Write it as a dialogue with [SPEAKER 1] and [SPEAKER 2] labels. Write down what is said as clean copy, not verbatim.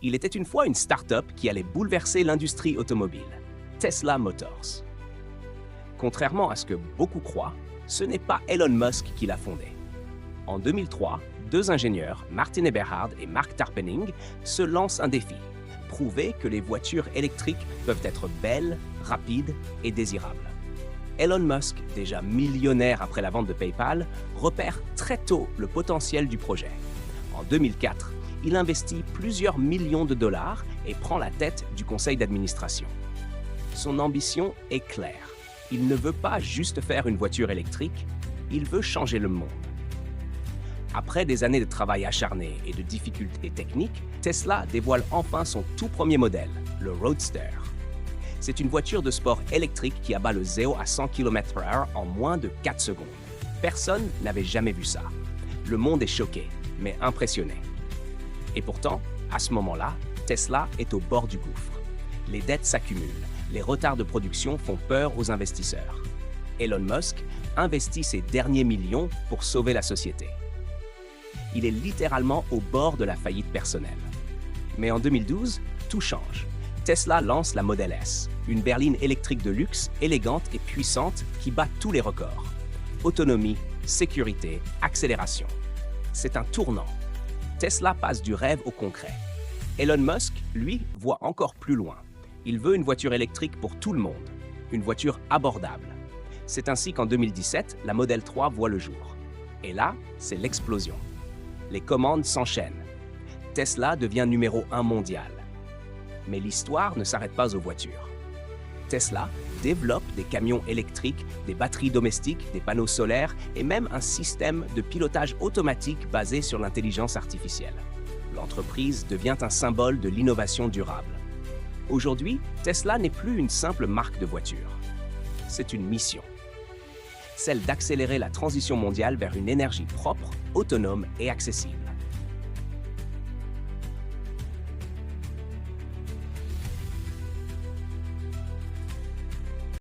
[SPEAKER 1] Il était une fois une start-up qui allait bouleverser l'industrie automobile, Tesla Motors. Contrairement à ce que beaucoup croient, ce n'est pas Elon Musk qui l'a fondée. En 2003, deux ingénieurs, Martin Eberhard et Mark Tarpenning, se lancent un défi: prouver que les voitures électriques peuvent être belles, rapides et désirables. Elon Musk, déjà millionnaire après la vente de PayPal, repère très tôt le potentiel du projet. En 2004, il investit plusieurs millions de dollars et prend la tête du conseil d'administration. Son ambition est claire. Il ne veut pas juste faire une voiture électrique, il veut changer le monde. Après des années de travail acharné et de difficultés techniques, Tesla dévoile enfin son tout premier modèle, le Roadster. C'est une voiture de sport électrique qui abat le 0 à 100 km/h en moins de 4 secondes. Personne n'avait jamais vu ça. Le monde est choqué, mais impressionné. Et pourtant, à ce moment-là, Tesla est au bord du gouffre. Les dettes s'accumulent, les retards de production font peur aux investisseurs. Elon Musk investit ses derniers millions pour sauver la société. Il est littéralement au bord de la faillite personnelle. Mais en 2012, tout change. Tesla lance la Model S, une berline électrique de luxe, élégante et puissante qui bat tous les records. Autonomie, sécurité, accélération. C'est un tournant. Tesla passe du rêve au concret. Elon Musk, lui, voit encore plus loin. Il veut une voiture électrique pour tout le monde, une voiture abordable. C'est ainsi qu'en 2017, la Model 3 voit le jour. Et là, c'est l'explosion. Les commandes s'enchaînent. Tesla devient numéro 1 mondial. Mais l'histoire ne s'arrête pas aux voitures. Tesla développe des camions électriques, des batteries domestiques, des panneaux solaires et même un système de pilotage automatique basé sur l'intelligence artificielle. L'entreprise devient un symbole de l'innovation durable. Aujourd'hui, Tesla n'est plus une simple marque de voiture. C'est une mission. Celle d'accélérer la transition mondiale vers une énergie propre, autonome et accessible.